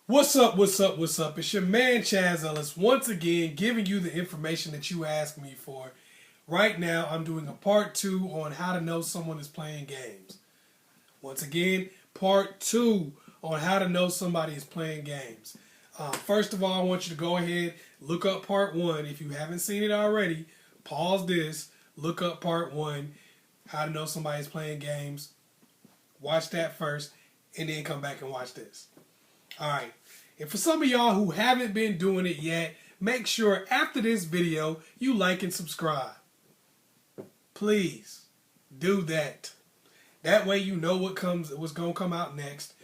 What's up, what's up, what's up? It's your man Chazzellis once again giving you the information that you asked me for. Right now, I'm doing a part 2 on how to know someone is playing games. Once again, part 2 on how to know somebody is playing games. First of all, I want you to go ahead, look up part 1. If you haven't seen it already, pause this, look up part 1, how to know somebody is playing games. Watch that first, and then come back and watch this. Alright, and for some of y'all who haven't been doing it yet, make sure after this video you like and subscribe. Please do that. That way you know what's going to come out next.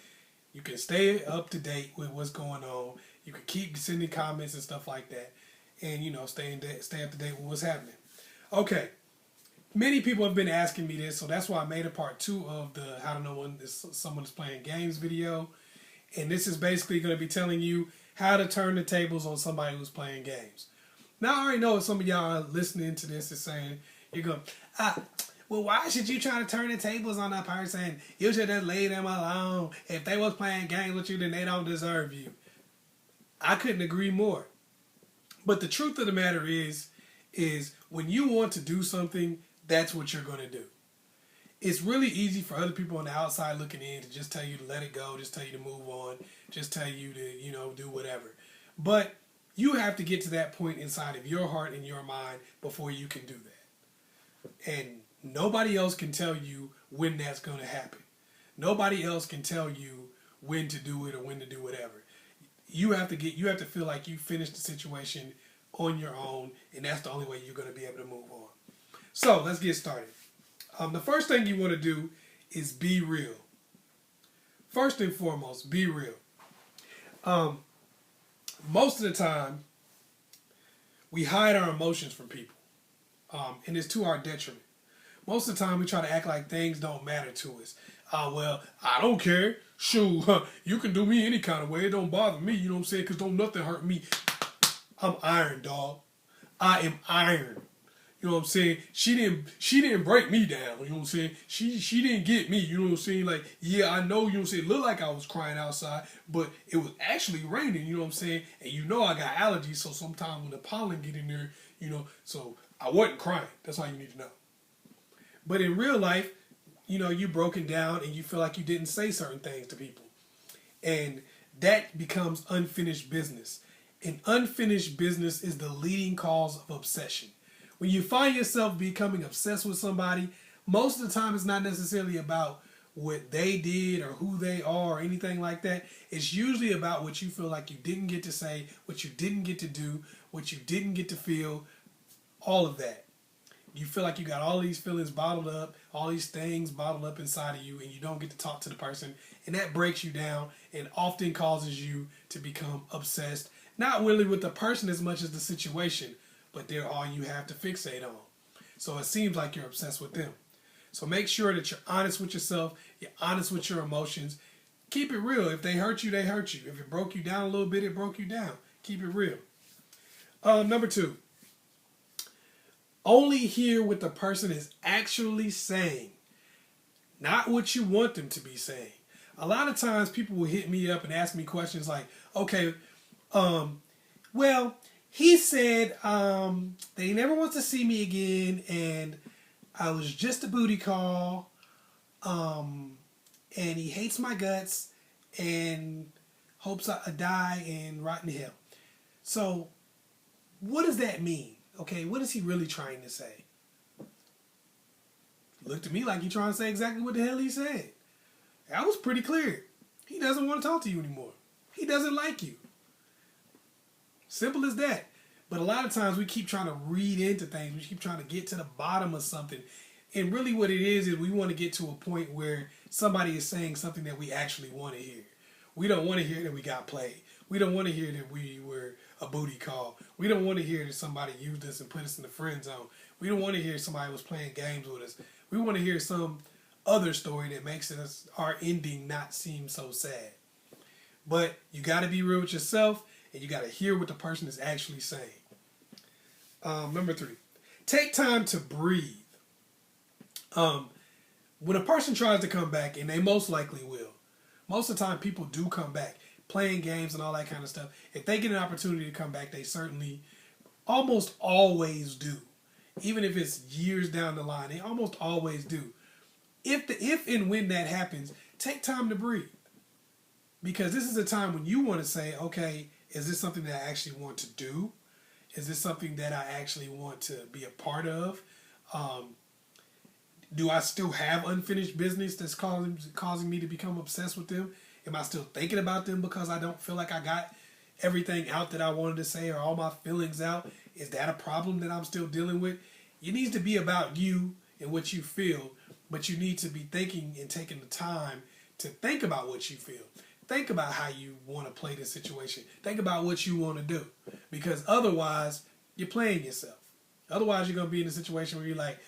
You can stay up to date with what's going on. You can keep sending comments and stuff like that. And, stay up to date with what's happening. Okay. Many people have been asking me this, so that's why I made a part 2 of the how to know when someone is playing games video. And this is basically going to be telling you how to turn the tables on somebody who's playing games. Now, I already know some of y'all are listening to this and saying, you're going, well, why should you try to turn the tables on that person? You should just leave them alone. If they was playing games with you, then they don't deserve you. I couldn't agree more. But the truth of the matter is when you want to do something, that's what you're going to do. It's really easy for other people on the outside looking in to just tell you to let it go, just tell you to move on, just tell you to, do whatever. But you have to get to that point inside of your heart and your mind before you can do that. And nobody else can tell you when that's going to happen. Nobody else can tell you when to do it or when to do whatever. You have to feel like you finished the situation on your own, and that's the only way you're going to be able to move on. So let's get started. The first thing you want to do is be real. First and foremost, be real. Most of the time, we hide our emotions from people, and it's to our detriment. Most of the time, we try to act like things don't matter to us. Well, I don't care. Shoot, you can do me any kind of way. It don't bother me, you know what I'm saying? Because don't nothing hurt me. I'm iron, dog. I am iron. You know what I'm saying? She didn't break me down, you know what I'm saying? She didn't get me, you know what I'm saying? Like, yeah, I know, you know what I'm saying? It looked like I was crying outside, but it was actually raining, you know what I'm saying? And I got allergies, so sometimes when the pollen get in there, so I wasn't crying. That's all you need to know. But in real life, you're broken down and you feel like you didn't say certain things to people. And that becomes unfinished business. And unfinished business is the leading cause of obsession. When you find yourself becoming obsessed with somebody, most of the time it's not necessarily about what they did or who they are or anything like that. It's usually about what you feel like you didn't get to say, what you didn't get to do, what you didn't get to feel, all of that. You feel like you got all these feelings bottled up, all these things bottled up inside of you, and you don't get to talk to the person, and that breaks you down and often causes you to become obsessed, not really with the person as much as the situation, but they're all you have to fixate on. So it seems like you're obsessed with them. So make sure that you're honest with yourself, you're honest with your emotions. Keep it real. If they hurt you, they hurt you. If it broke you down a little bit, it broke you down. Keep it real. Number 2. Only hear what the person is actually saying, not what you want them to be saying. A lot of times people will hit me up and ask me questions like, okay, well, he said that he never wants to see me again, and I was just a booty call, and he hates my guts, and hopes I die and rot in hell. So, what does that mean? Okay, what is he really trying to say? Looked at me like he's trying to say exactly what the hell he said. That was pretty clear. He doesn't want to talk to you anymore. He doesn't like you. Simple as that. But a lot of times we keep trying to read into things. We keep trying to get to the bottom of something. And really what it is we want to get to a point where somebody is saying something that we actually want to hear. We don't want to hear that we got played. We don't want to hear that we were a booty call. We don't want to hear that somebody used us and put us in the friend zone. We don't want to hear somebody was playing games with us. We want to hear some other story that makes our ending not seem so sad. But you got to be real with yourself, and you got to hear what the person is actually saying. Number 3, take time to breathe. When a person tries to come back, and they most likely will, most of the time people do come back, playing games and all that kind of stuff, if they get an opportunity to come back, they certainly almost always do. Even if it's years down the line, they almost always do. If and when that happens, take time to breathe. Because this is a time when you want to say, okay, is this something that I actually want to do? Is this something that I actually want to be a part of? Do I still have unfinished business that's causing me to become obsessed with them? Am I still thinking about them because I don't feel like I got everything out that I wanted to say or all my feelings out? Is that a problem that I'm still dealing with? It needs to be about you and what you feel, but you need to be thinking and taking the time to think about what you feel. Think about how you want to play this situation. Think about what you want to do. Because otherwise, you're playing yourself. Otherwise, you're going to be in a situation where you're like,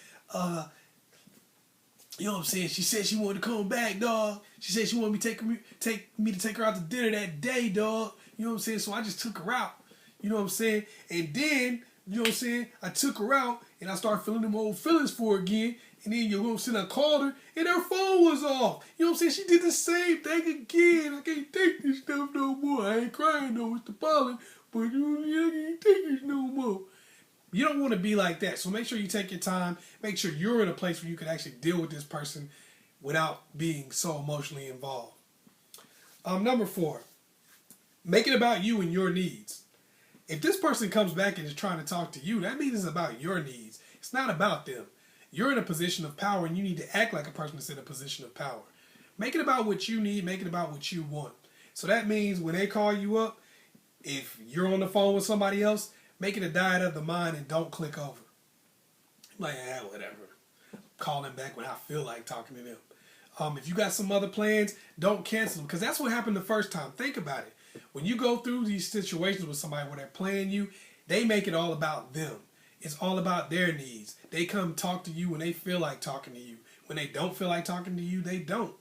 you know what I'm saying? She said she wanted to come back, dog. She said she wanted me to take her out to dinner that day, dog. You know what I'm saying? So I just took her out. You know what I'm saying? And then, you know what I'm saying? I took her out and I started feeling them old feelings for her again. And then, you know what I'm saying? I called her and her phone was off. You know what I'm saying? She did the same thing again. I can't take this stuff no more. I ain't crying though, it's the pollen. But I can't take this no more. You don't want to be like that. So make sure you take your time. Make sure you're in a place where you can actually deal with this person without being so emotionally involved. Number 4, make it about you and your needs. If this person comes back and is trying to talk to you, that means it's about your needs. It's not about them. You're in a position of power and you need to act like a person that's in a position of power. Make it about what you need. Make it about what you want. So that means when they call you up, if you're on the phone with somebody else, make it a diet of the mind and don't click over. Like, whatever. Call them back when I feel like talking to them. If you got some other plans, don't cancel them. Because that's what happened the first time. Think about it. When you go through these situations with somebody where they're playing you, they make it all about them. It's all about their needs. They come talk to you when they feel like talking to you. When they don't feel like talking to you, they don't.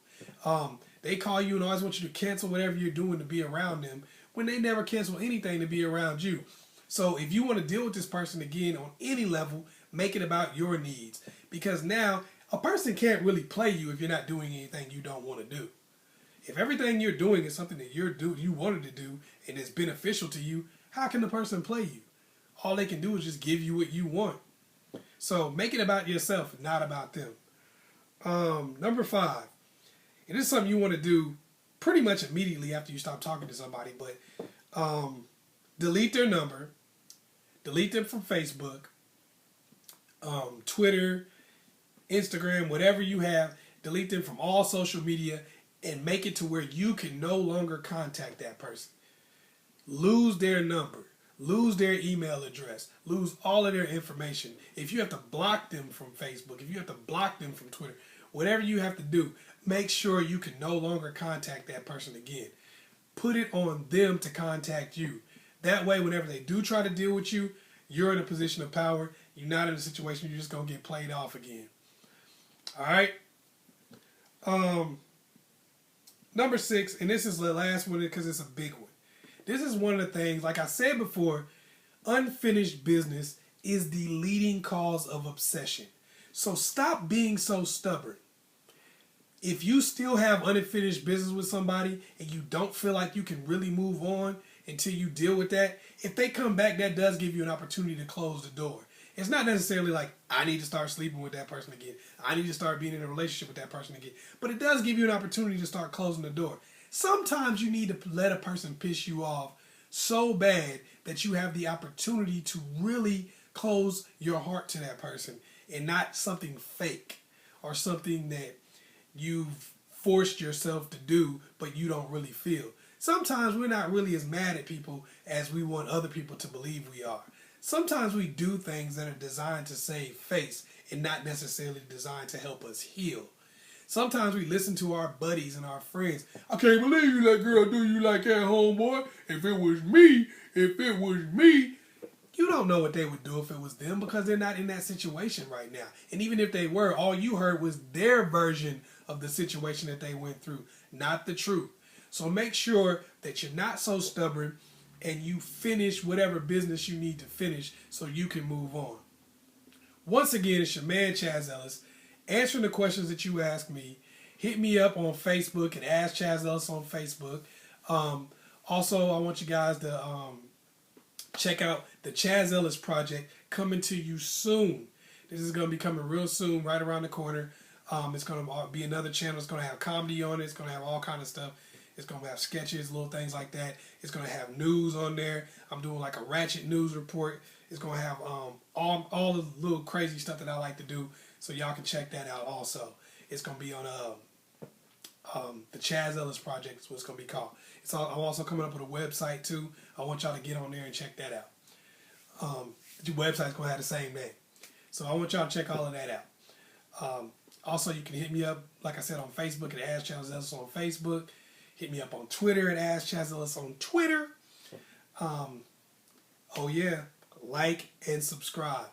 They call you and always want you to cancel whatever you're doing to be around them when they never cancel anything to be around you. So if you want to deal with this person again on any level, make it about your needs. Because now, a person can't really play you if you're not doing anything you don't want to do. If everything you're doing is something that you wanted to do and is beneficial to you, how can the person play you? All they can do is just give you what you want. So make it about yourself, not about them. Number 5, and this is something you want to do pretty much immediately after you stop talking to somebody, but delete their number, delete them from Facebook, Twitter, Instagram, whatever you have, delete them from all social media and make it to where you can no longer contact that person. Lose their number. Lose their email address. Lose all of their information. If you have to block them from Facebook, if you have to block them from Twitter, whatever you have to do, make sure you can no longer contact that person again. Put it on them to contact you. That way, whenever they do try to deal with you, you're in a position of power. You're not in a situation you're just going to get played off again. All right? Number 6, and this is the last one because it's a big one. This is one of the things, like I said before, unfinished business is the leading cause of obsession. So stop being so stubborn. If you still have unfinished business with somebody and you don't feel like you can really move on until you deal with that, if they come back, that does give you an opportunity to close the door. It's not necessarily like, I need to start sleeping with that person again. I need to start being in a relationship with that person again. But it does give you an opportunity to start closing the door. Sometimes you need to let a person piss you off so bad that you have the opportunity to really close your heart to that person and not something fake or something that you've forced yourself to do but you don't really feel. Sometimes we're not really as mad at people as we want other people to believe we are. Sometimes we do things that are designed to save face and not necessarily designed to help us heal. Sometimes we listen to our buddies and our friends. I can't believe you let girl do you like that, homeboy. If it was me, you don't know what they would do if it was them because they're not in that situation right now. And even if they were, all you heard was their version of the situation that they went through, not the truth. So make sure that you're not so stubborn and you finish whatever business you need to finish so you can move on. Once again, it's your man Chaz Ellis, answering the questions that you ask me. Hit me up on Facebook at askchazzellis on Facebook. Also, I want you guys to check out the Chazzellis project coming to you soon. This is going to be coming real soon, right around the corner. It's going to be another channel. It's going to have comedy on it. It's going to have all kind of stuff. It's going to have sketches, little things like that. It's going to have news on there. I'm doing like a ratchet news report. It's going to have all the little crazy stuff that I like to do. So y'all can check that out also. It's going to be on the Chazzellis project is what it's going to be called. I'm also coming up with a website too. I want y'all to get on there and check that out. The website's going to have the same name. So I want y'all to check all of that out. Also, you can hit me up, like I said, on Facebook at askchazzellis on Facebook. Hit me up on Twitter at askchazzellis on Twitter. Oh yeah, like and subscribe.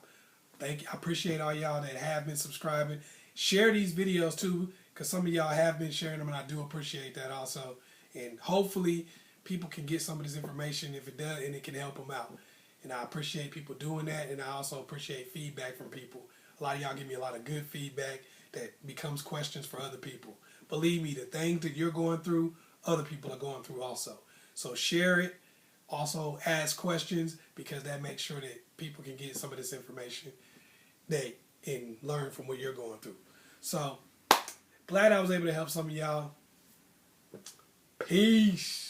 Thank you. I appreciate all y'all that have been subscribing. Share these videos too, because some of y'all have been sharing them, and I do appreciate that also. And hopefully, people can get some of this information if it does, and it can help them out. And I appreciate people doing that, and I also appreciate feedback from people. A lot of y'all give me a lot of good feedback that becomes questions for other people. Believe me, the things that you're going through, other people are going through also. So share it. Also ask questions, because that makes sure that people can get some of this information and learn from what you're going through. So glad I was able to help some of y'all. Peace.